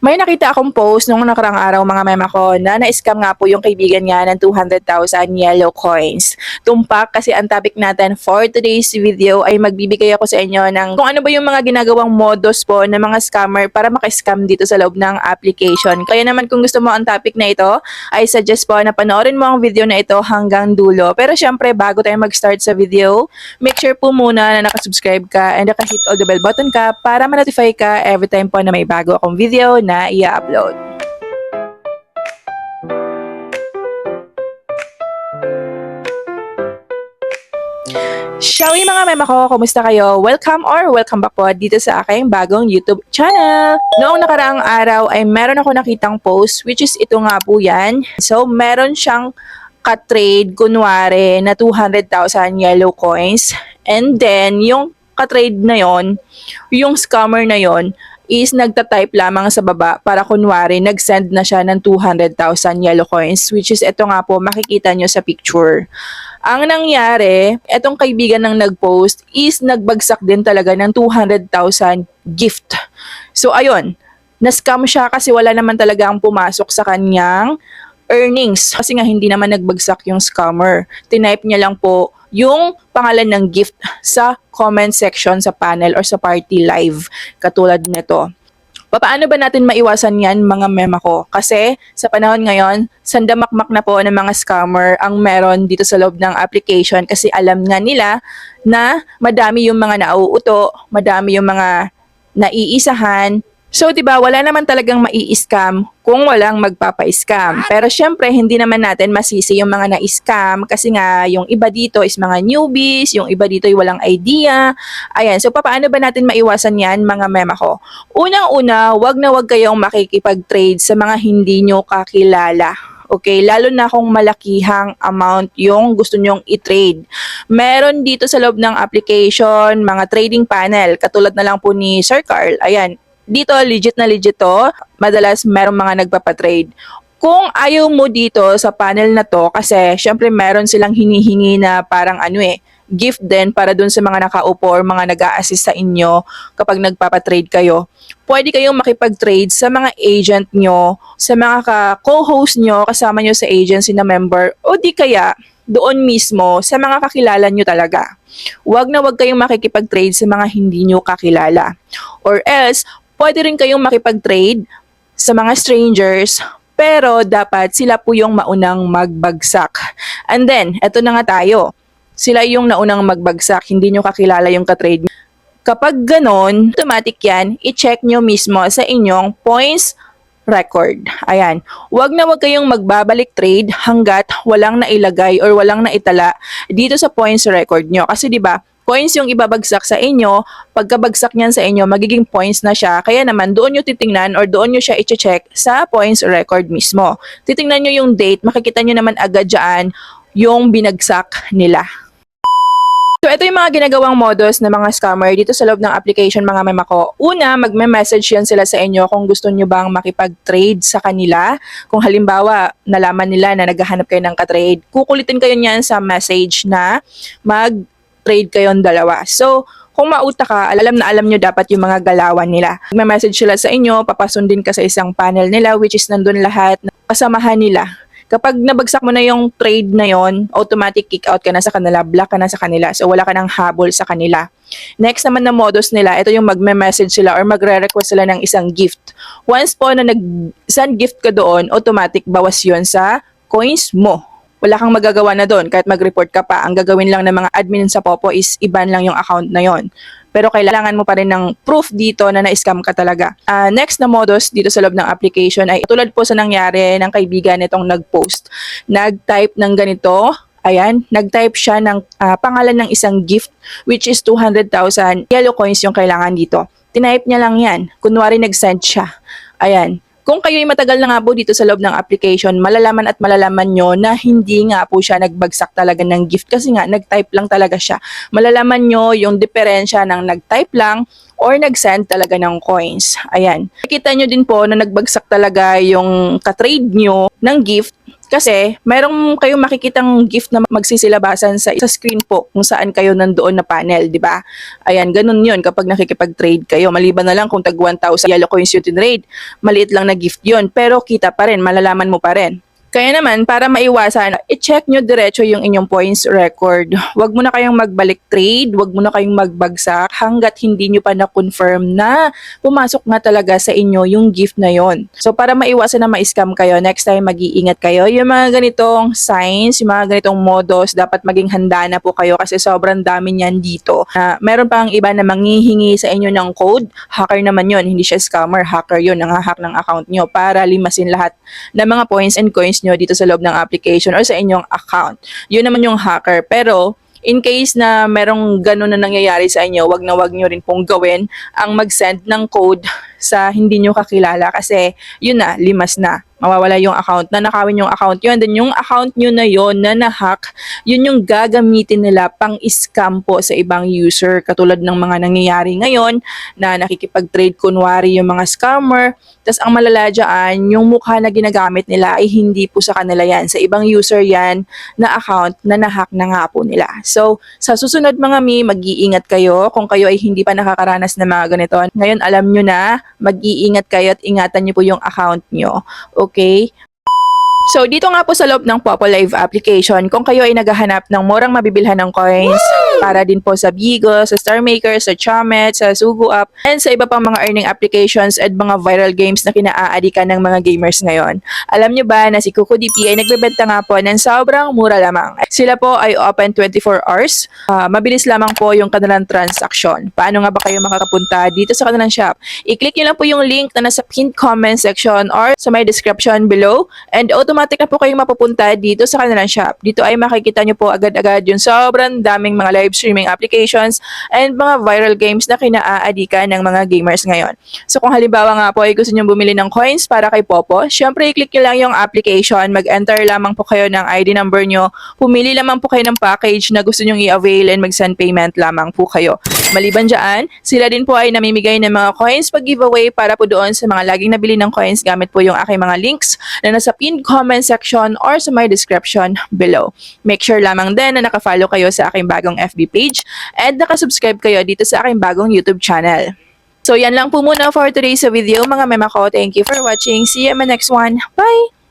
May nakita akong post nung nakarang araw mga mema ko na na-scam nga po yung kaibigan niya ng 200,000 yellow coins. Tumpak kasi ang topic natin for today's video ay magbibigay ako sa inyo ng kung ano ba yung mga ginagawang modus po ng mga scammer para maka-scam dito sa loob ng application. Kaya naman kung gusto mo ang topic na ito, ay suggest po na panoorin mo ang video na ito hanggang dulo. Pero syempre bago tayo mag-start sa video, make sure po muna na nakasubscribe ka and naka-hit all the bell button ka para ma-notify ka every time po na may bago akong video na i-upload. Shall mga mema ko, kumusta kayo? Welcome or welcome back po dito sa aking bagong YouTube channel. Noong nakaraang araw ay meron ako nakitang post which is ito nga po yan. So meron siyang ka-trade kunwari na 200,000 yellow coins and then yung ka-trade na yon, yung scammer na yon is nagta-type lamang sa baba para kunwari nag-send na siya ng 200,000 yellow coins which is ito nga po makikita nyo sa picture. Ang nangyari, etong kaibigan ng nag-post is nagbagsak din talaga ng 200,000 gift. So ayun, na-scam siya kasi wala naman talaga ang pumasok sa kanyang earnings. Kasi nga hindi naman nagbagsak yung scammer. Tinype niya lang po yung pangalan ng gift sa comment section sa panel or sa party live. Katulad nito. Paano ba natin maiwasan yan mga mema ko? Kasi sa panahon ngayon, sandamakmak na po ng mga scammer ang meron dito sa loob ng application kasi alam nga nila na madami yung mga nauuto, madami yung mga naiisahan. So, 'di ba, wala naman talagang mai-scam kung walang magpapa-scam. Pero syempre, hindi naman natin masisi yung mga na-scam kasi nga yung iba dito is mga newbies, yung iba dito ay walang idea. Ayan, so paano ba natin maiwasan yan mga mema ko? Unang-una, wag na wag kayong makikipag-trade sa mga hindi nyo kakilala. Okay, lalo na kung malakihang amount yung gusto nyong i-trade. Meron dito sa loob ng application, mga trading panel, katulad na lang po ni Sir Carl. Ayan, dito legit na legit to. Madalas merong mga nagpapatrade. Kung ayaw mo dito sa panel na to, kasi syempre meron silang hinihingi na parang gift din para dun sa mga nakaupo or mga nag-a-assist sa inyo kapag nagpapatrade kayo. Pwede kayong makipag-trade sa mga agent nyo, sa mga co-host nyo, kasama nyo sa agency na member, o di kaya doon mismo sa mga kakilala nyo talaga. Huwag na huwag kayong makikipag-trade sa mga hindi nyo kakilala. Or else, pwede rin kayong makipag-trade sa mga strangers, pero dapat sila po yung maunang magbagsak. And then, eto na nga tayo. Sila yung naunang magbagsak, hindi nyo kakilala yung ka-trade. Kapag ganon, automatic yan, i-check nyo mismo sa inyong points record. Ayan. Huwag na huwag kayong magbabalik trade hanggat walang nailagay or walang naitala dito sa points record nyo. Kasi 'di ba, coins yung ibabagsak sa inyo, pagkabagsak niyan sa inyo, magiging points na siya. Kaya naman, doon nyo titingnan or doon nyo siya i-check sa points record mismo. Titingnan nyo yung date, makikita nyo naman agad dyan yung binagsak nila. So, ito yung mga ginagawang modus ng mga scammer dito sa loob ng application mga mema ko. Una, magme-message yan sila sa inyo kung gusto nyo bang makipag-trade sa kanila. Kung halimbawa, nalaman nila na naghahanap kayo ng ka-trade, kukulitin kayo niyan sa message na mag-trade kayong dalawa. So, kung mauta ka, alam na alam nyo dapat yung mga galawan nila. Magme-message sila sa inyo, papasundin ka sa isang panel nila which is nandun lahat ng kasamahan nila. Kapag nabagsak mo na yung trade na yon, automatic kick out ka na sa kanila, block ka na sa kanila. So wala ka nang habol sa kanila. Next naman na modus nila, ito yung magme-message sila or magre-request sila ng isang gift. Once po na nag-send gift ka doon, automatic bawas yon sa coins mo. Wala kang magagawa na doon kahit mag-report ka pa. Ang gagawin lang ng mga admin sa Popo is iban lang yung account na yon. Pero kailangan mo pa rin ng proof dito na na-scam ka talaga. Next na modus dito sa loob ng application ay tulad po sa nangyari ng kaibigan nitong nag-post. Nag-type ng ganito. Ayan, nag-type siya ng pangalan ng isang gift which is 200,000 yellow coins yung kailangan dito. Tinype niya lang yan. Kunwari nag-send siya. Ayan. Kung kayo'y matagal na nga po dito sa loob ng application, malalaman at malalaman nyo na hindi nga po siya nagbagsak talaga ng gift kasi nga nag-type lang talaga siya. Malalaman nyo yung diferensya ng nag-type lang or nag-send talaga ng coins. Ayan. Nakita nyo din po na nagbagsak talaga yung ka-trade nyo ng gift Kasi mayroong kayong makikitang gift na magsisilabasan sa screen po kung saan kayo nandoon na panel, di ba? Ayan, ganun yun kapag nakikipag-trade kayo. Maliban na lang kung tag 1,000 yellow coins yung tinrade, maliit lang na gift yun. Pero kita pa rin, malalaman mo pa rin. Kaya naman, para maiwasan, i-check nyo diretso yung inyong points record. Huwag mo na kayong magbalik trade, huwag mo na kayong magbagsak hanggat hindi nyo pa na-confirm na pumasok nga talaga sa inyo yung gift na yon. So para maiwasan na ma-scam kayo, next time mag-iingat kayo. Yung mga ganitong signs, yung mga ganitong modos, dapat maging handa na po kayo kasi sobrang dami niyan dito. Meron pang iba na manghihingi sa inyo ng code, hacker naman yon, hindi siya scammer, hacker yon, nanghahack ng account nyo para limasin lahat ng mga points and coins nyo dito sa loob ng application or sa inyong account. Yun naman yung hacker. Pero in case na merong ganun na nangyayari sa inyo, wag na wag nyo rin pong gawin ang mag-send ng code sa hindi nyo kakilala kasi yun na, limas na. Mawawala yung account, nanakawin yung account yun. Then yung account nyo na yun na na-hack, yun yung gagamitin nila pang scam po sa ibang user. Katulad ng mga nangyayari ngayon na nakikipag-trade kunwari yung mga scammer. Tapos ang malala dyan, yung mukha na ginagamit nila ay hindi po sa kanila yan. Sa ibang user yan na account na na-hack na nga po nila. So sa susunod mga mag-iingat kayo kung kayo ay hindi pa nakakaranas ng mga ganito. Ngayon alam nyo na, mag-iingat kayo at ingatan nyo po yung account nyo. Okay? So, dito nga po sa loob ng Popo Live application, kung kayo ay naghahanap ng murang mabibilhan ng coins, para din po sa Bigo, sa Star Maker, sa Chomet, sa Sugu App, and sa iba pang mga earning applications at mga viral games na kinaaadikan ng mga gamers ngayon. Alam nyo ba na si Kuko DP ay nagbebenta nga po ng sobrang mura lamang. Sila po ay open 24 hours. Mabilis lamang po yung kanilang transaction. Paano nga ba kayo makakapunta dito sa kanilang shop? I-click nyo lang po yung link na nasa pinned comment section or sa my description below, and automatic na po kayong mapupunta dito sa kanilang shop. Dito ay makikita nyo po agad-agad yung sobrang daming mga live streaming applications and mga viral games na kinaaadikan ng mga gamers ngayon. So kung halimbawa nga po ay gusto nyo bumili ng coins para kay Popo, syempre i-click nyo lang yung application, mag-enter lamang po kayo ng ID number nyo, pumili lamang po kayo ng package na gusto nyo i-avail and mag-send payment lamang po kayo. Maliban dyan, sila din po ay namimigay ng mga coins pag giveaway para po doon sa mga laging nabili ng coins gamit po yung aking mga links na nasa pinned comment section or sa my description below. Make sure lamang din na nakafollow kayo sa aking bagong FB page and nakasubscribe kayo dito sa aking bagong YouTube channel. So yan lang po muna for today's video mga mema ko. Thank you for watching. See you in my next one. Bye!